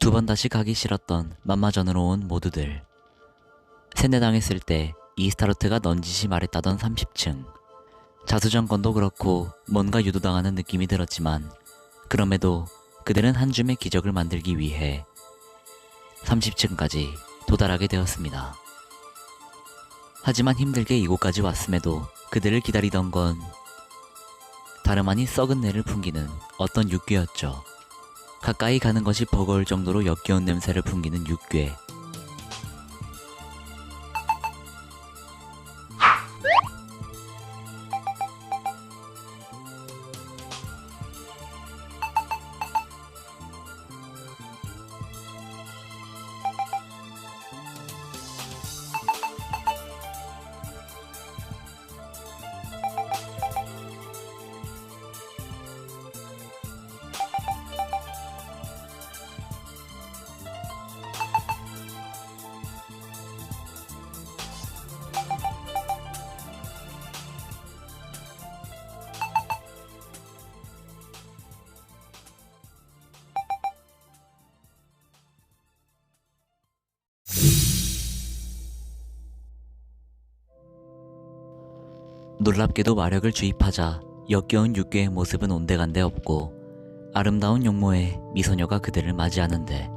두 번 다시 가기 싫었던 맘마전으로 온 모두들. 세뇌당했을 때 이스타로트가 넌지시 말했다던 30층. 자수정권도 그렇고 뭔가 유도당하는 느낌이 들었지만 그럼에도 그들은 한 줌의 기적을 만들기 위해 30층까지 도달하게 되었습니다. 하지만 힘들게 이곳까지 왔음에도 그들을 기다리던 건 다름 아닌 썩은 내를 풍기는 어떤 육괴였죠. 가까이 가는 것이 버거울 정도로 역겨운 냄새를 풍기는 육괴. 놀랍게도 마력을 주입하자 역겨운 육괴의 모습은 온데간데 없고 아름다운 용모의 미소녀가 그들을 맞이하는데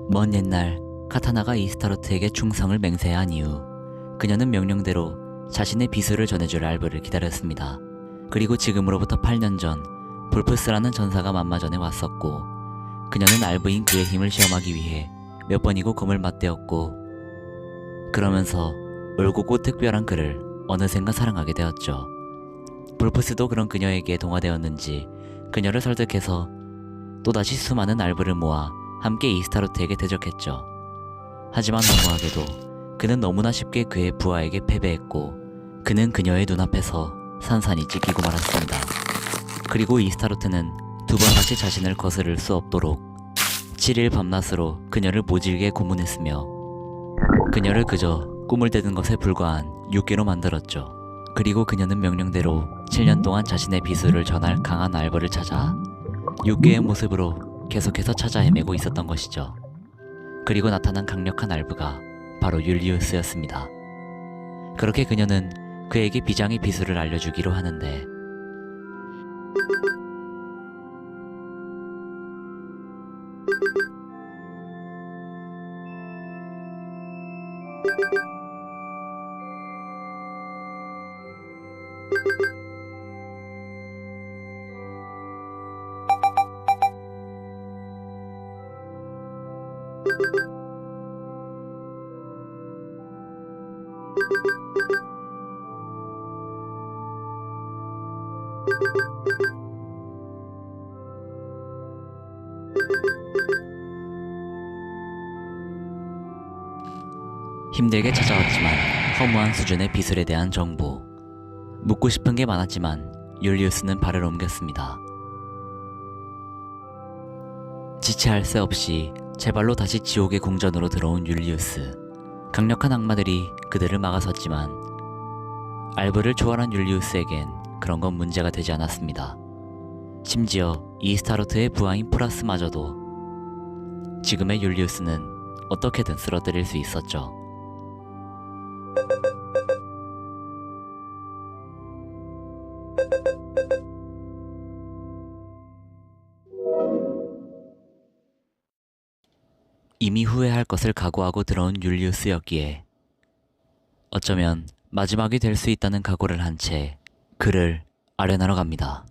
먼 옛날 카타나가 이스타로트에게 충성을 맹세한 이후 그녀는 명령대로 자신의 비수를 전해줄 알브를 기다렸습니다. 그리고 지금으로부터 8년 전 볼프스라는 전사가 맘마전에 왔었고 그녀는 알브인 그의 힘을 시험하기 위해 몇 번이고 검을 맞대었고 그러면서 올곧고 특별한 그를 어느샌가 사랑하게 되었죠. 볼프스도 그런 그녀에게 동화되었는지 그녀를 설득해서 또다시 수많은 알브를 모아 함께 이스타로트에게 대적했죠. 하지만 너무하게도 그는 너무나 쉽게 그의 부하에게 패배했고 그는 그녀의 눈앞에서 산산이 찢기고 말았습니다. 그리고 이스타로트는 두 번 다시 자신을 거스를 수 없도록 7일 밤낮으로 그녀를 모질게 고문했으며 그녀를 그저 꿈을 대는 것에 불과한 육괴로 만들었죠. 그리고 그녀는 명령대로 7년 동안 자신의 비수를 전할 강한 알버를 찾아 육괴의 모습으로 계속해서 찾아 헤매고 있었던 것이죠. 그리고 나타난 강력한 알브가 바로 율리우스였습니다. 그렇게 그녀는 그에게 비장의 비수를 알려주기로 하는데 힘들게 찾아왔지만 허무한 수준의 비술에 대한 정보. 묻고 싶은 게 많았지만 율리우스는 발을 옮겼습니다. 지체할 새 없이 제발로 다시 지옥의 궁전으로 들어온 율리우스. 강력한 악마들이 그들을 막아섰지만 알브를 초월한 율리우스에겐 그런 건 문제가 되지 않았습니다. 심지어 이스타로트의 부하인 프라스마저도 지금의 율리우스는 어떻게든 쓰러뜨릴 수 있었죠. 이미 후회할 것을 각오하고 들어온 율리우스였기에 어쩌면 마지막이 될 수 있다는 각오를 한 채 그를 아련하러 갑니다.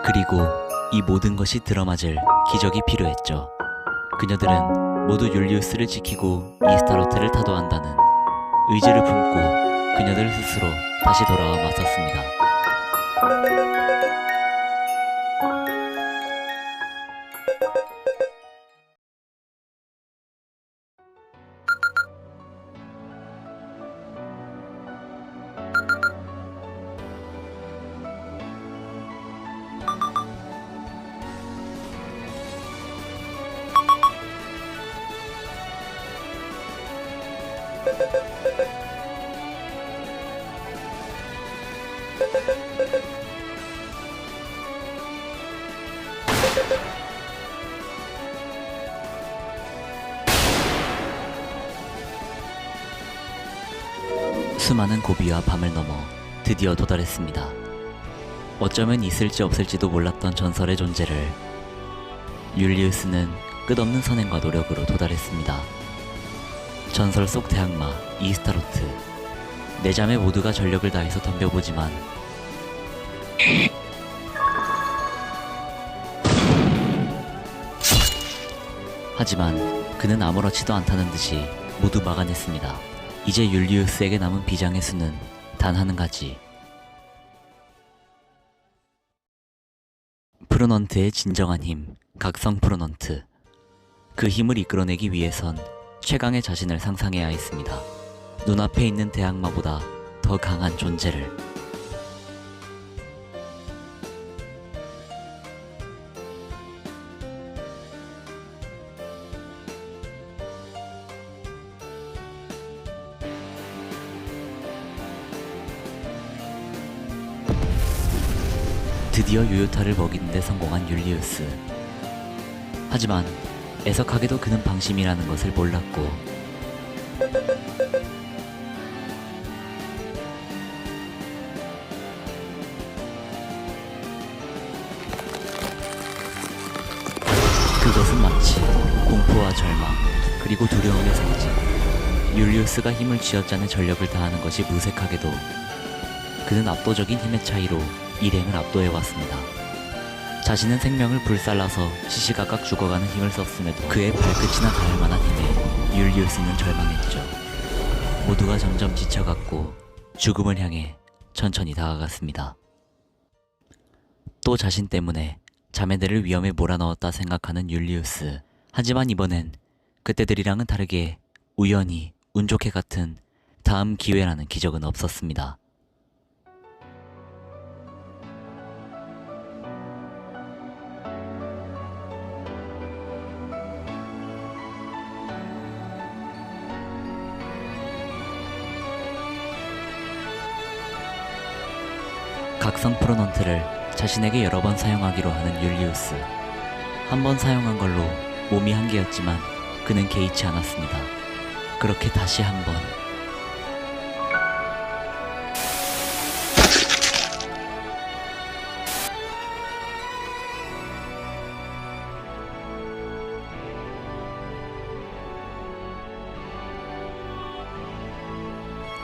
그리고 이 모든 것이 들어맞을 기적이 필요했죠. 그녀들은 모두 율리우스를 지키고 이스타로트를 타도한다는 의지를 품고 그녀들 스스로 다시 돌아와 맞섰습니다. 수많은 고비와 밤을 넘어 드디어 도달했습니다. 어쩌면 있을지 없을지도 몰랐던 전설의 존재를 율리우스는 끝없는 선행과 노력으로 도달했습니다. 전설 속 대항마 이스타로트. 네 자매 모두가 전력을 다해서 덤벼보지만 하지만 그는 아무렇지도 않다는 듯이 모두 막아냈습니다. 이제 율리우스에게 남은 비장의 수는 단 한 가지. 프로넌트의 진정한 힘, 각성 프로넌트. 그 힘을 이끌어내기 위해선 최강의 자신을 상상해야 했습니다. 눈앞에 있는 대항마보다 더 강한 존재를. 드디어 요요타를 먹이는 데 성공한 율리우스. 하지만 애석하게도 그는 방심이라는 것을 몰랐고 그것은 마치 공포와 절망 그리고 두려움의 상징. 율리우스가 힘을 쥐어짜는 전력을 다하는 것이 무색하게도 그는 압도적인 힘의 차이로 일행을 압도해왔습니다. 자신은 생명을 불살라서 시시각각 죽어가는 힘을 썼음에도 그의 발끝이나 닿을 만한 힘에 율리우스는 절망했죠. 모두가 점점 지쳐갔고 죽음을 향해 천천히 다가갔습니다. 또 자신 때문에 자매들을 위험에 몰아넣었다 생각하는 율리우스. 하지만 이번엔 그때들이랑은 다르게 우연히 운 좋게 같은 다음 기회라는 기적은 없었습니다. 각성 프로넌트를 자신에게 여러 번 사용하기로 하는 율리우스. 한 번 사용한 걸로 몸이 한계였지만 그는 개의치 않았습니다. 그렇게 다시 한 번.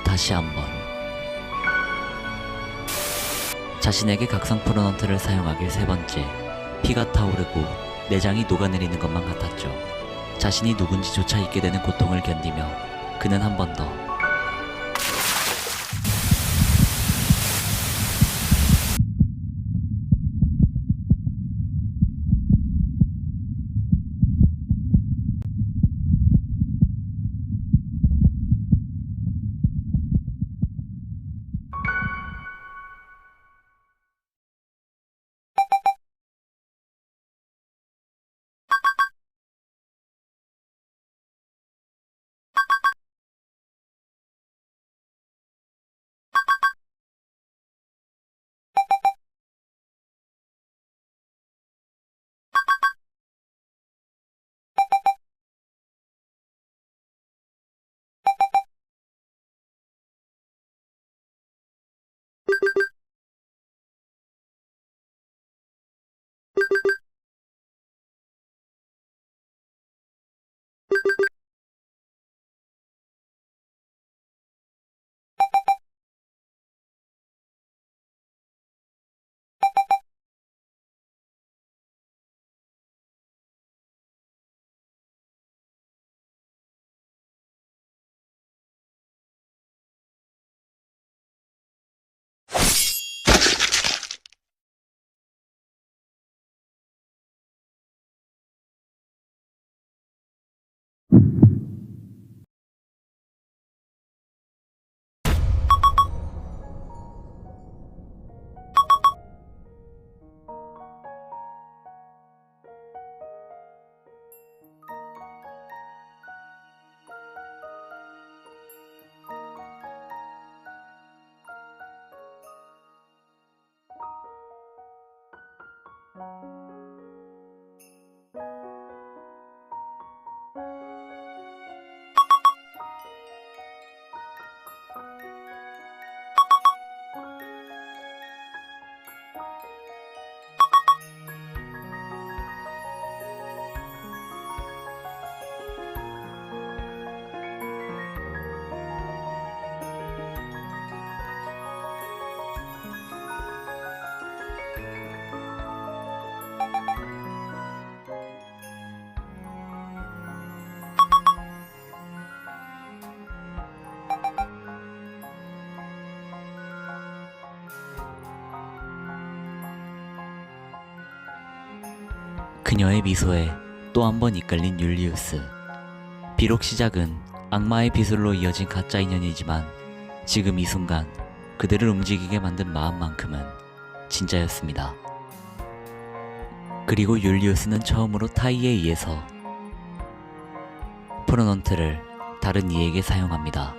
다시 한 번. 자신에게 각성 프로넌트를 사용하길 세 번째. 피가 타오르고 내장이 녹아내리는 것만 같았죠. 자신이 누군지조차 잊게 되는 고통을 견디며 그는 한 번 더. 그녀의 미소에 또 한 번 이끌린 율리우스. 비록 시작은 악마의 비술로 이어진 가짜 인연이지만 지금 이 순간 그들을 움직이게 만든 마음만큼은 진짜였습니다. 그리고 율리우스는 처음으로 타이에 의해서 프로넌트를 다른 이에게 사용합니다.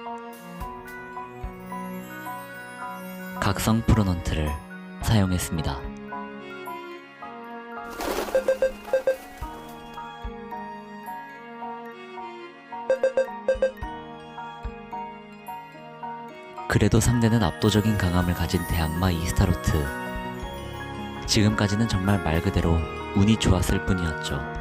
각성 프로넌트를 사용했습니다. 그래도 상대는 압도적인 강함을 가진 대악마 이스타로트. 지금까지는 정말 말 그대로 운이 좋았을 뿐이었죠.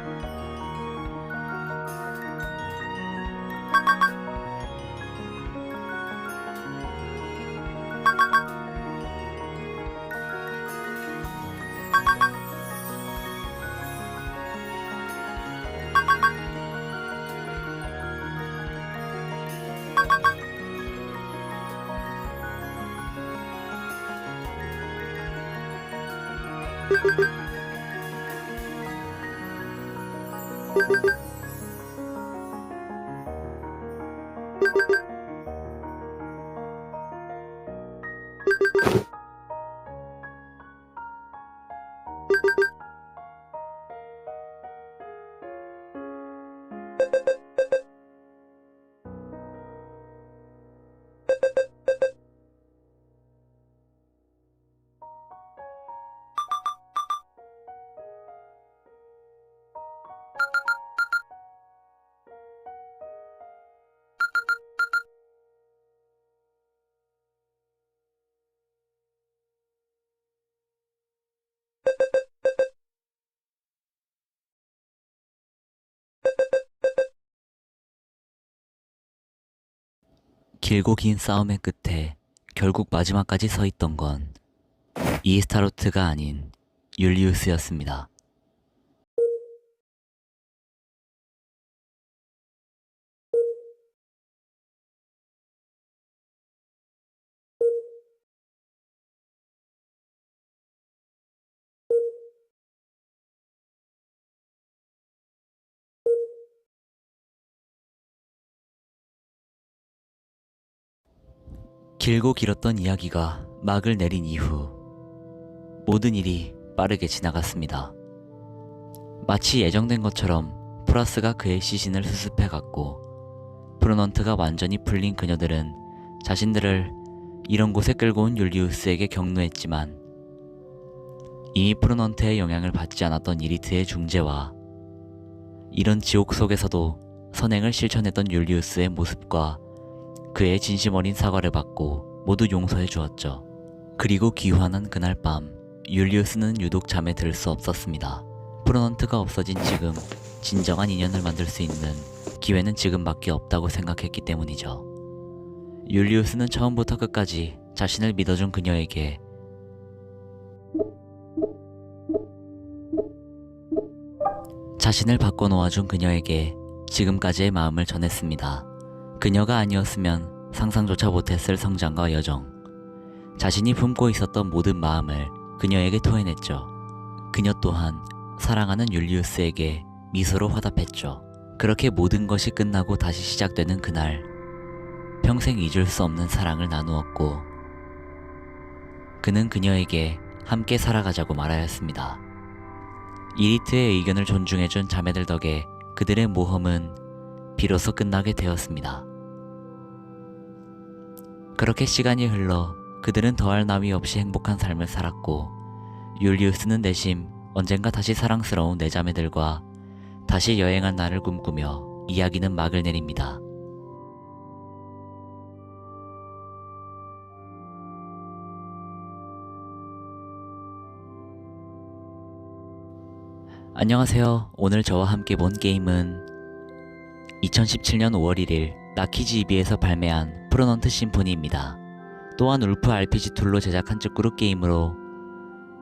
길고 긴 싸움의 끝에 결국 마지막까지 서 있던 건 이스타로트가 아닌 율리우스였습니다. 길고 길었던 이야기가 막을 내린 이후 모든 일이 빠르게 지나갔습니다. 마치 예정된 것처럼 프라스가 그의 시신을 수습해갔고 프로넌트가 완전히 풀린 그녀들은 자신들을 이런 곳에 끌고 온 율리우스에게 격노했지만 이미 프로넌트의 영향을 받지 않았던 이리트의 중재와 이런 지옥 속에서도 선행을 실천했던 율리우스의 모습과 그의 진심 어린 사과를 받고 모두 용서해 주었죠. 그리고 귀환한 그날 밤 율리우스는 유독 잠에 들 수 없었습니다. 프로넌트가 없어진 지금 진정한 인연을 만들 수 있는 기회는 지금밖에 없다고 생각했기 때문이죠. 율리우스는 처음부터 끝까지 자신을 믿어준 그녀에게 자신을 바꿔놓아준 그녀에게 지금까지의 마음을 전했습니다. 그녀가 아니었으면 상상조차 못했을 성장과 여정, 자신이 품고 있었던 모든 마음을 그녀에게 토해냈죠. 그녀 또한 사랑하는 율리우스에게 미소로 화답했죠. 그렇게 모든 것이 끝나고 다시 시작되는 그날, 평생 잊을 수 없는 사랑을 나누었고 그는 그녀에게 함께 살아가자고 말하였습니다. 이리트의 의견을 존중해준 자매들 덕에 그들의 모험은 비로소 끝나게 되었습니다. 그렇게 시간이 흘러 그들은 더할 나위 없이 행복한 삶을 살았고 율리우스는 내심 언젠가 다시 사랑스러운 내 자매들과 다시 여행할 날을 꿈꾸며 이야기는 막을 내립니다. 안녕하세요. 오늘 저와 함께 본 게임은 2017년 5월 1일 나키지 EB에서 발매한 프로넌트 심포니입니다. 또한 울프 RPG 툴로 제작한 쭈꾸루 게임으로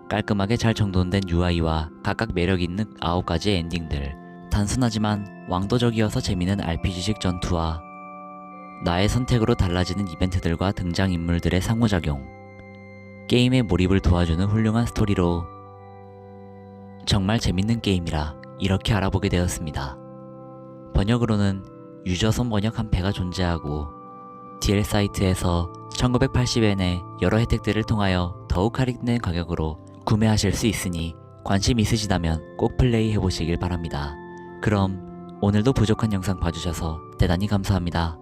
깔끔하게 잘 정돈된 UI와 각각 매력있는 9가지의 엔딩들, 단순하지만 왕도적이어서 재미있는 RPG식 전투와 나의 선택으로 달라지는 이벤트들과 등장인물들의 상호작용, 게임의 몰입을 도와주는 훌륭한 스토리로 정말 재밌는 게임이라 이렇게 알아보게 되었습니다. 번역으로는 유저선 번역 한 패가 존재하고 DL 사이트에서 1980엔의 여러 혜택들을 통하여 더욱 할인된 가격으로 구매하실 수 있으니 관심 있으시다면 꼭 플레이 해보시길 바랍니다. 그럼 오늘도 부족한 영상 봐주셔서 대단히 감사합니다.